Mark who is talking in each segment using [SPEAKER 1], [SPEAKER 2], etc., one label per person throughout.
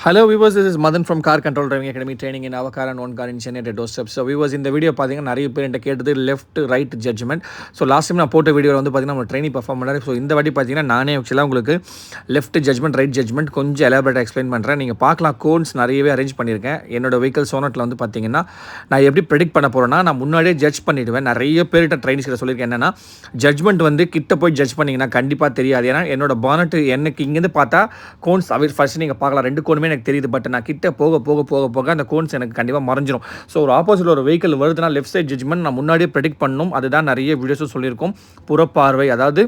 [SPEAKER 1] Hello viewers, this is Madan from Car Control Driving Academy training in our car and one car in Chennai at doorstep. So viewers, இந்த video பார்த்தீங்கன்னா நிறைய பேர் என்கிட்ட கேட்டது left right judgement. So last time நான் போட்ட வீடியோவில் வந்து பார்த்தீங்கன்னா நம்ம ட்ரைனிங் பர்ஃபார்ம் பண்ணுறேன். ஸோ இந்த வாட்டி பார்த்தீங்கன்னா நானே ஆக்சுவலாக உங்களுக்கு லெஃப்ட் ஜட்ஜ்மெண்ட் ரைட் ஜட்ஜ்மெண்ட் கொஞ்சம் எலாபரேட்டாக எக்ஸ்பிளைன் பண்ணுறேன். நீங்கள் பார்க்கலாம் கோன்ஸ் நிறையவே அரேஞ்ச் பண்ணியிருக்கேன். என்னோட வெஹிக்கல் சோனட்டில் வந்து பார்த்தீங்கன்னா நான் எப்படி ப்ரெடிக்ட் பண்ண போகிறேன்னா நான் முன்னாடியே ஜட்ஜ் பண்ணிவிடுவேன். நிறைய பேர்கிட்ட ட்ரைனிங்ஸில் சொல்லியிருக்கேன் என்னென்னா ஜட்ஜ்மெண்ட் வந்து கிட்ட போய் ஜட்ஜ் பண்ணிங்கன்னா கண்டிப்பாக தெரியாது. ஏன்னா என்னோட பானட்டு எனக்கு இங்கேருந்து பார்த்தா கோன்ஸ் ஃபர்ஸ்ட் நீங்கள் பார்க்கலாம், ரெண்டு கோனுமே எனக்கு தெரியுது. பட் நான் கிட்ட போக போக போக போக அந்த கோன்ஸ் எனக்கு கண்டிப்பாக மறைஞ்சிரும். ஸோ ஒரு ஆப்போசிட் ஒரு வெஹிக்கல் வருதுன்னா லெஃப்ட் சைட் ஜட்ஜ்மெண்ட் நான் முன்னாடியே ப்ரெடிக்ட் பண்ணணும். அதுதான் நிறைய வீடியோஸும் சொல்லியிருக்கோம். புறப்பார்வை, அதாவது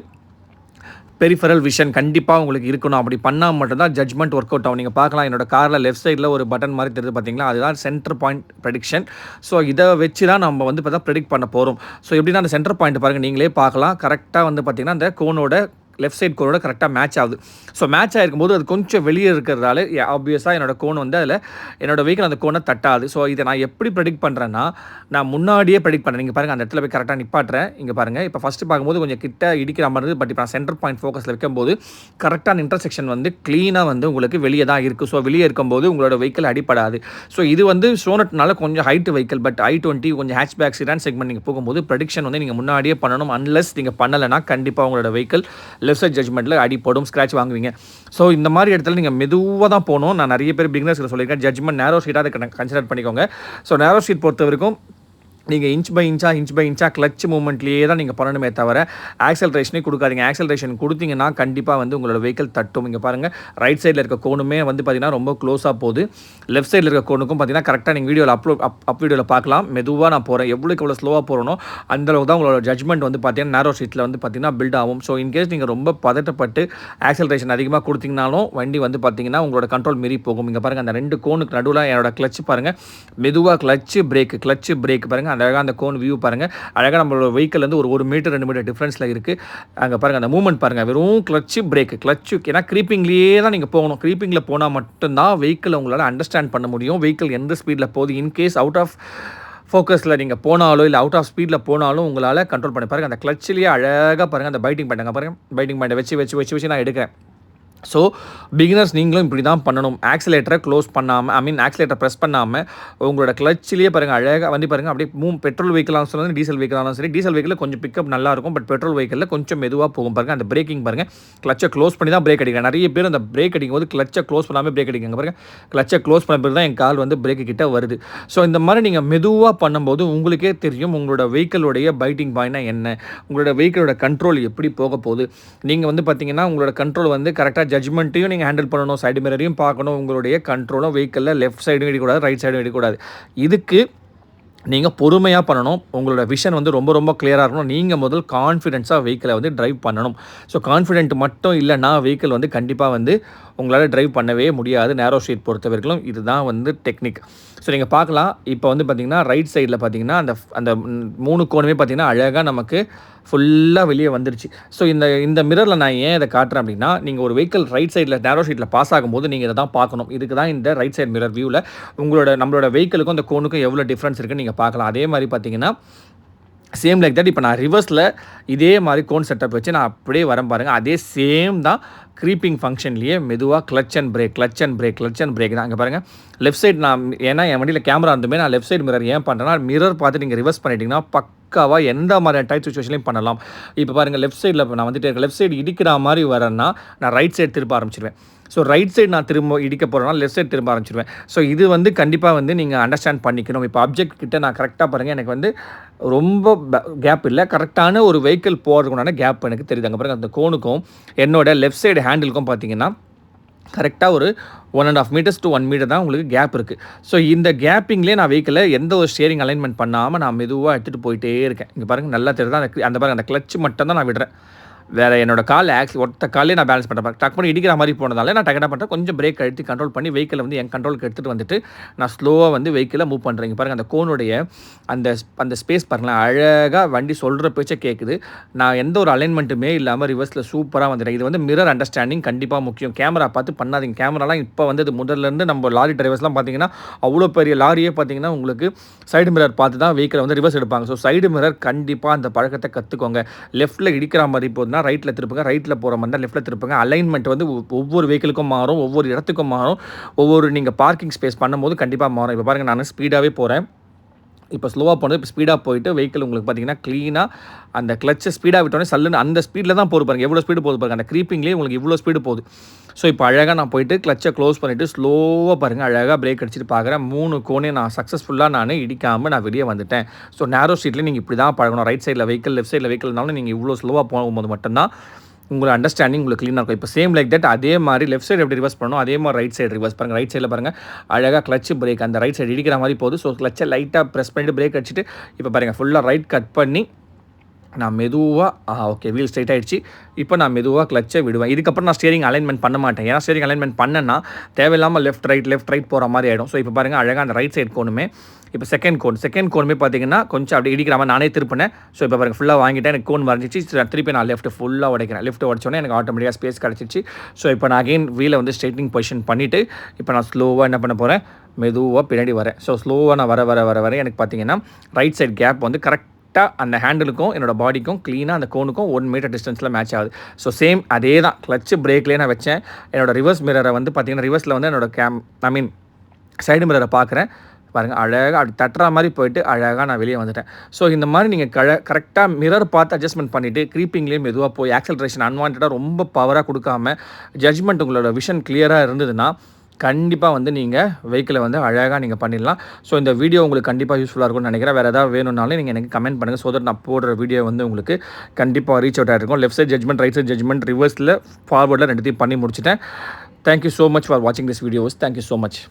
[SPEAKER 1] பெரிஃபரல் விஷன் கண்டிப்பாக உங்களுக்கு இருக்கணும். அப்படி பண்ணால் மட்டும்தான் ஜட்ஜ்மெண்ட் ஒர்க் அவுட் ஆகும். நீங்கள் பார்க்கலாம் என்னோட காரில் லெஃப்ட் சைடில் ஒரு பட்டன் மாதிரி தெரியுது பார்த்தீங்களா, அதுதான் சென்டர் பாயிண்ட் ப்ரெடிக்ஷன். ஸோ இதை வச்சு தான் நம்ம வந்து பார்த்தா ப்ரெடிக்ட் பண்ண போகிறோம். ஸோ எப்படின்னா அந்த சென்டர் பாயிண்ட் பாருங்கள், நீங்களே பார்க்கலாம் கரெக்டாக வந்து பார்த்திங்கன்னா அந்த கோனோட லெஃப்ட் சைட் கோனோட கரெக்டாக மேட்ச் ஆகுது. ஸோ மேட்ச் ஆகிருக்கும் போது அது கொஞ்சம் வெளியே இருக்கிறதால ஆப்வியஸாக என்னோட கோன் வந்து அதில் என்னோட வெஹிக்கிள் அந்த கோனை தட்டாது. ஸோ இதை நான் எப்படி ப்ரெடிக்ட் பண்ணுறேன்னா நான் முன்னாடியே ப்ரெடிக்ட் பண்ணுறேன். நீங்கள் பாருங்கள் அந்த இடத்துல போய் கரெக்டாக நிப்பாட்டுறேன். இங்கே பாருங்கள் இப்போ ஃபஸ்ட்டு பார்க்கும்போது கொஞ்சம் கிட்ட இடிக்கிற மாதிரி இருக்குது. பட் இப்போ நான் சென்டர் பாயிண்ட் ஃபோக்கஸில் வைக்கும்போது கரெக்டான இன்டர்செக்ஷன் வந்து க்ளீனாக வந்து உங்களுக்கு வெளியே தான் இருக்குது. ஸோ வெளியே இருக்கும்போது உங்களோட வெஹிக்கிள் அடிப்படாது. ஸோ இது வந்து சோனட்னால கொஞ்சம் ஹைட் வெஹிக்கிள், பட் i20 கொஞ்சம் ஹேட்ச்பேக் சிடான் செக்மெண்ட் நீங்கள் போகும்போது ப்ரெடிக்ஷன் வந்து நீங்கள் முன்னாடியே பண்ணணும். அன்லெஸ் நீங்கள் பண்ணலைன்னா கண்டிப்பாக உங்களோட வெஹிக்கிள் லெஃப்ட் சைட் ஜட்ஜ்மெண்ட்டில் அடிப்படும், ஸ்க்ராட்ச் வாங்குவீங்க. ஸோ இந்த மாதிரி இடத்துல நீங்கள் மெதுவாக தான் போகணும். நான் நிறைய பேர் பிகினர்ஸில் சொல்லியிருக்கேன் ஜட்ஜ்மெண்ட் நேரோ ஷீட்டாக அதை கன்சிடர் பண்ணிக்கோங்க. ஸோ நேரோ ஷீட் பொறுத்த வரைக்கும் நீங்கள் இன்ச் பை இன்ச்சாக கிளச் மூமெண்ட்லேயே தான் நீங்கள் பண்ணணுமே தவிர ஆக்சலரேஷனே கொடுக்காதீங்க. ஆக்சலரேஷன் கொடுத்தீங்கன்னா கண்டிப்பாக வந்து உங்களோட வெஹிக்கிள் தட்டும். இங்கே பாருங்கள் ரைட் சைடில் இருக்க கோனுமே வந்து பார்த்திங்கன்னா ரொம்ப க்ளோஸாக போகுது. லெஃப்ட் சைடில் இருக்க கோனுக்கும் பார்த்திங்கன்னா கரெக்டாக நீங்கள் வீடியோவில் அப் வீடியோவில் பார்க்கலாம். மெதுவாக நான் போகிறேன், எவ்வளோ ஸ்லோவாக போகிறனோ அந்தளவுக்கு தான் உங்களோட ஜட்ஜ்மெண்ட் வந்து பார்த்திங்கன்னா நேரோ ஷீட்டில் வந்து பார்த்திங்கன்னா பில்ட் ஆகும். ஸோ இன்கேஸ் நீங்கள் ரொம்ப பதட்டப்பட்டு ஆக்சலரேஷன் அதிகமாக கொடுத்தீங்கனாலும் வண்டி வந்து பார்த்திங்கன்னா உங்களோட கண்ட்ரோல் மீறி போகும். இங்கே பாருங்கள் அந்த ரெண்டு கோனுக்கு நடுவில் என்னோட கிளச் பாருங்கள், மெதுவாக கிளச்சு பிரேக் பாருங்கள். அழகாக அந்த கோன் வியூ பாருங்கள், அழகாக நம்மளோட வெஹிக்கிள் வந்து ஒரு மீட்டர் 2 மீட்டர் டிஃப்ரென்ஸில் இருக்குது. அங்கே பாருங்கள் அந்த மூவ்மெண்ட் பாருங்கள், வெறும் கிளச்சு ஏன்னா க்ரீப்பிங்லேயே தான் நீங்கள் போகணும். க்ரீப்பிங்கில் போனால் மட்டும்தான் வெஹிக்கிள் உங்களால் அண்டர்ஸ்டாண்ட் பண்ண முடியும். வெஹிக்கிள் எந்த ஸ்பீடில் போகுது. இன்கேஸ் அவுட் ஆஃப் ஃபோக்கஸில் நீங்கள் போனாலோ இல்லை அவுட் ஆஃப் ஸ்பீடில் போனாலும் உங்களால் கண்ட்ரோல் பண்ணி பாருங்கள். அந்த கிளச்சிலேயே அழகாக பாருங்கள் அந்த பைட்டிங் பாயிண்ட் பாருங்கள், பைட்டிங் பாயிண்ட்டை வச்சு நான் எடுக்கிறேன். ஸோ பிகினர்ஸ் நீங்களும் இப்படி தான் பண்ணணும். ஆக்சிலேட்டரை க்ளோஸ் பண்ணாமல் ஆக்சிலேட்டர் ப்ரெஸ் பண்ணாமல் உங்களோட கிளச்சிலேயே பாருங்கள் அழகாக வந்து பாருங்கள் அப்படியே பெட்ரோல் வெஹிக்கிளாக சொல்லி டீசல் வெஹிக்கிளாலும் சரி, டீசல் வெஹிக்கில் கொஞ்சம் பிக்கப் நல்லாயிருக்கும். பட் பெட்ரோல் வெஹிக்கிளில் கொஞ்சம் மெதுவாக போகும் பாருங்கள். அந்த பிரேக்கிங் பாருங்கள், கிளச்சை க்ளோஸ் பண்ணி தான் பிரேக் அடிக்கிறேன். நிறைய பேர் அந்த பிரேக் அடிக்கும் போது கிளச்சை க்ளோஸ் பண்ணாமல் பிரேக் அடிக்காங்க பாருங்கள். கிளச்சை க்ளோஸ் பண்ண பிறகு தான் என் கால் வந்து பிரேக்கு கிட்ட வருது. ஸோ இந்த மாதிரி நீங்கள் மெதுவாக பண்ணும்போது உங்களுக்கே தெரியும் உங்களோட வெஹிக்கிளுடைய பைட்டிங் பாயிண்ட்னா என்ன, உங்களோட வெஹிக்கிளோட கண்ட்ரோல் எப்படி போக போகுது. நீங்கள் வந்து பார்த்தீங்கன்னா உங்களோட கண்ட்ரோல் வந்து கரெக்டாக ஜட்ஜ்மெண்ட்டையும் நீங்கள் ஹேண்டில் பண்ணணும், சைடு மிரரையும் பார்க்கணும், உங்களுடைய கண்ட்ரோலும் வெஹிக்கிளில் லெஃப்ட் சைடும் இடிக்கூடாது, ரைட் சைடும் இடிக்கூடாது. இதுக்கு நீங்கள் பொறுமையாக பண்ணணும். உங்களோட விஷன் வந்து ரொம்ப கிளியராக இருக்கணும். நீங்கள் முதல் கான்ஃபிடென்ஸாக வெஹிக்கிளை வந்து ட்ரைவ் பண்ணணும். ஸோ கான்ஃபிடென்ட் மட்டும் இல்லைன்னா வெஹிக்கிள் வந்து கண்டிப்பாக வந்து உங்களால் ட்ரைவ் பண்ணவே முடியாது. நேரோ ஷீட் பொறுத்த வரைக்கும் இதுதான் வந்து டெக்னிக். ஸோ நீங்கள் பார்க்கலாம் இப்போ வந்து பார்த்திங்கன்னா ரைட் சைடில் பார்த்திங்கன்னா அந்த 3 கோணுமே பார்த்திங்கன்னா அழகாக நமக்கு ஃபுல்லாக வெளியே வந்துருச்சு. ஸோ இந்த மிரரில் நான் ஏன் இதை காட்டுறேன் அப்படின்னா, நீங்கள் ஒரு வெஹிக்கிள் ரைட் சைடில் நேரோ ஷீட்டில் பாஸ் ஆகும்போது நீங்கள் இதை தான் பார்க்கணும். இதுக்கு தான் இந்த ரைட் சைட் மிரர் வியூவில் நம்மளோட வெஹிக்கிளுக்கும் அந்த கோனுக்கும் எவ்வளோ டிஃப்ரென்ஸ் இருக்குன்னு நீங்கள் பார்க்கலாம். அதே மாதிரி பார்த்தீங்கன்னா சேம் லைக் தட் இப்போ நான் ரிவர்ஸில் இதே மாதிரி கோன் செட்டப் வச்சு நான் அப்படியே வரேன் பாருங்கள். அதே சேம் தான் க்ரீப்பிங் ஃபங்க்ஷன்லேயே மெதுவாக கிளச் அண்ட் பிரேக் தான். அங்கே பாருங்கள் லெஃப்ட் சைட் நான் ஏன்னா என் வண்டியில் கேமரா இருந்துமே நான் லெஃப்ட் சைடு மிரர் ஏன் பண்ணுறேன்னா மிரர் பார்த்து நீங்கள் ரிவர்ஸ் பண்ணிட்டீங்கன்னா பக்காவாக எந்த மாதிரியான டைப் சுச்சுவேஷன்லையும் பண்ணலாம். இப்போ பாருங்கள் லெஃப்ட் சைடில் நான் வந்துட்டு இருக்கேன், லெஃப்ட் சைடு இடிக்கிற மாதிரி வரேன்னா நான் ரைட் சைடு திருப்ப ஆரம்பிச்சிடுவேன். ஸோ ரைட் சைடு நான் திரும்ப இடிக்க போகிறேன்னா லெஃப்ட் சைடு திரும்ப ஆரம்பிச்சிடுவேன். ஸோ இது வந்து கண்டிப்பாக வந்து நீங்கள் அண்டர்ஸ்டாண்ட் பண்ணிக்கணும். இப்போ ஆப்ஜெக்ட் கிட்ட நான் கரெக்டாக பாருங்கள், எனக்கு வந்து ரொம்ப கேப் இல்லை, கரெக்டான ஒரு வெஹிக்கிள் போகிறதுக்குண்டான கேப் எனக்கு தெரியுது. அங்கே பாருங்கள் அந்த கோனுக்கும் என்னோட லெஃப்ட் சைடு ஹேண்டிலுக்கும் பார்த்தீங்கன்னா கரெக்டாக ஒரு 1.5 மீட்டர்ஸ் to 1 மீட்டர் தான் உங்களுக்கு கேப் இருக்குது. ஸோ இந்த கேப்பிங்லேயே நான் வெஹிக்கிளை எந்த ஒரு ஸ்டியரிங் அலைன்மெண்ட் பண்ணாமல் நான் மெதுவாக எடுத்துகிட்டு போயிட்டே இருக்கேன். இங்கே பாருங்கள் நல்லா தெரியுது, அந்த பாருங்கள் அந்த கிளச் மட்டும் தான் நான் விடுறேன். வேறு என்னோட கால் ஒத்த காலே நான் பேலன்ஸ் பண்ணுறேன். டக் பண்ணி இடிக்கிற மாதிரி போனதால நான் டக்கெட்டாக பண்ணுறேன், கொஞ்சம் பிரேக் அழுத்தி கண்ட்ரோல் பண்ணி வெஹிக்கிளை வந்து என் கண்ட்ரோலுக்கு எடுத்துகிட்டு வந்துட்டு நான் ஸ்லோவாக வந்து வெஹிக்கிளை மூவ் பண்ணுறேன். பாருங்கள் அந்த கோனுடைய அந்த ஸ்பேஸ் பாருங்களேன், அழகாக வண்டி சொல்கிற பேச்சை கேட்குது. நான் எந்த ஒரு அலைன்மெண்ட்டுமே இல்லாமல் ரிவர்ஸில் சூப்பராக வந்துட்டேன். இது வந்து மிரர் அண்டர்ஸ்டாண்டிங் கண்டிப்பாக முக்கியம். கேமரா பார்த்து பண்ணாதீங்க. கேமராலாம் இப்போ வந்து அது முதல்லேருந்து நம்ம லாரி டிரைவர்ஸ்லாம் பார்த்தீங்கன்னா அவ்வளோ பெரிய லாரியே பார்த்தீங்கன்னா உங்களுக்கு சைடு மிரர் பார்த்து தான் வெஹிக்கிளை வந்து ரிவர்ஸ் எடுப்பாங்க. ஸோ சைடு மிரர் கண்டிப்பாக அந்த பழக்கத்தை கற்றுக்கோங்க. லெஃப்ட்டில் இடிக்கிற மாதிரி போதுன்னா திருப்புங்கன்னா ரைட்டில் திருப்புங்க, ரைட்டில் போகிற மாதிரி தான் லெஃப்ட்டில் திருப்புங்க. அலைன்மெண்ட் வந்து ஒவ்வொரு வெஹிக்கிளுக்கும் மாறும், ஒவ்வொரு இடத்துக்கும் மாறும், ஒவ்வொரு நீங்கள் பார்க்கிங் ஸ்பேஸ் பண்ணும்போது கண்டிப்பாக மாறும். இப்போ பாருங்கள், நான் ஸ்பீடாகவே போகிறேன். இப்போ ஸ்லோவாக போனது, இப்போ ஸ்பீடாக போயிட்டு வெஹிக்கிள் உங்களுக்கு பார்த்தீங்கன்னா க்ளீனாக அந்த கிளச்சை ஸ்பீடாக விட்டோன்னே சல்லுன்னு அந்த ஸ்பீடில் தான் போகுது பாருங்கள். எவ்வளோ ஸ்பீடு போகுது பாருங்கள், அந்த க்ரீப்பிங்லேயே உங்களுக்கு இவ்வளோ ஸ்பீடு போகுது. ஸோ இப்போ அழகாக நான் போயிட்டு கிளச்சை க்ளோஸ் பண்ணிவிட்டு ஸ்லோவாக பாருங்கள், அழகாக பிரேக் அடிச்சுட்டு பார்க்குறேன். 3 கோணையும் நான் சக்ஸஸ்ஃபுல்லாக நான் இடிக்காமல் நான் வெளியே வந்துட்டேன். ஸோ நேரோ ஸ்ட்ரீட்டில் நீங்கள் இப்படி தான் பழகணும். ரைட் சைடில் வெஹிக்கிள், லெஃப்ட் சைடில் வெஹிக்கிள்னாலும் நீங்கள் இவ்வளோ ஸ்லோவாக போகும்போது மட்டும்தான் உங்களோட அண்டர்ஸ்டாண்டிங் உங்களுக்கு க்ளீனாக இருக்கும். இப்போ சேம் லைக் தட் அதே மாதிரி லெஃப்ட் சைடு எப்படி ரிவர்ஸ் பண்ணணும், அதே மாதிரி ரைட் சைடு ரிவர்ஸ் பாருங்கள். ரைட் சைடில் பாருங்கள், அழகாக கிளச்சு பிரேக் அந்த ரைட் சைடு இடிக்கிற மாதிரி போகுது. ஸோ கிளச்சை லைட்டாக ப்ரெஸ் பண்ணிட்டு பிரேக் அடிச்சுட்டு இப்போ பாருங்கள் ஃபுல்லாக ரைட் கட் பண்ணி நான் மெதுவாக ஓகே வீல் ஸ்ட்ரைட் ஆகிடுச்சு. இப்போ நான் மெதுவாக கிளச்சை விடுவேன். இதுக்கப்புறம் நான் ஸ்டியரிங் அலைன்மெண்ட் பண்ண மாட்டேன். ஏன்னா ஸ்டியரிங் அலைன்மெண்ட் பண்ணேன்னா தேவையில்லாமல் லெஃப்ட் ரைட் போகிற மாதிரி ஆகிடும். ஸோ இப்போ பாருங்கள் அழகாக அந்த ரைட் சைடு கோணுமே இப்போ செகண்ட் கோனுமே பார்த்தீங்கன்னா கொஞ்சம் அப்படி இடிக்கிற மாதிரி நானே திருப்பினேன். ஸோ இப்போ பாருங்கள் ஃபுல்லாக வாங்கிட்டேன், எனக்கு கோன் வரைஞ்சிச்சு. திருப்பி நான் லெஃப்ட் ஃபுல்லாக உடைக்கிறேன். லெஃப்ட் உடச்சோன்னே எனக்கு ஆட்டோமேட்டிக்காக ஸ்பேஸ் கிடச்சிச்சு. ஸோ இப்போ நான் அகெயின் வீலை வந்து ஸ்ட்ரைட்டிங் பொசிஷன் பண்ணிவிட்டு இப்போ நான் ஸ்லோவாக என்ன பண்ண போகிறேன், மெதுவாக பின்னாடி வரேன். ஸோ ஸ்லோவாக நான் வர எனக்கு பார்த்தீங்கன்னா ரைட் சைடு கேப் வந்து கரெக்டாக அந்த ஹேண்டிலுக்கும் என்னோட பாடிக்கும் க்ளீனாக அந்த கோனுக்கும் 1 மீட்டர் டிஸ்டன்ஸில் மேட்ச் ஆகுது. ஸோ சேம் அதே தான் கிளச்சு பிரேக்லேயே நான் வச்சேன். என்னோட ரிவர்ஸ் மிரரை வந்து பார்த்தீங்கன்னா ரிவர்ஸில் வந்து என்னோட சைடு மிரரை பார்க்குறேன் பாருங்கள், அழகாக அப்படி தட்டுற மாதிரி போயிட்டு அழகாக நான் வெளியே வந்துட்டேன். ஸோ இந்த மாதிரி நீங்கள் கரெக்டாக மிரர் பார்த்து அட்ஜஸ்ட்மெண்ட் பண்ணிவிட்டு க்ரீப்பிங்லேயே மெதுவாக போய் ஆக்சலரேஷன் அன்வான்டாக ரொம்ப பவராக கொடுக்காம ஜட்ஜ்மெண்ட் உங்களோட விஷன் கிளியராக இருந்ததுன்னா கண்டிப்பாக வந்து நீங்கள் வெஹிக்கிளை வந்து அழகாக நீங்கள் பண்ணிடலாம். ஸோ இந்த வீடியோ உங்களுக்கு கண்டிப்பாக யூஸ்ஃபுல்லாக இருக்கும்னு நினைக்கிறேன். வேறு ஏதாவது வேணும்னாலும் நீங்கள் எனக்கு கமெண்ட் பண்ணுங்கள். ஸோ தட் நான் போடுற வீடியோ வந்து உங்களுக்கு கண்டிப்பாக ரீச் அவுட் ஆகிருக்கும். Left side judgement, right side judgement, ரிவர்ஸில் ஃபார்வர்டில் ரெண்டுத்தையும் பண்ணி முடிச்சிட்டேன். தேங்க்யூ ஸோ மச் ஃபார் வாட்சிங் this videos. Thank you so much.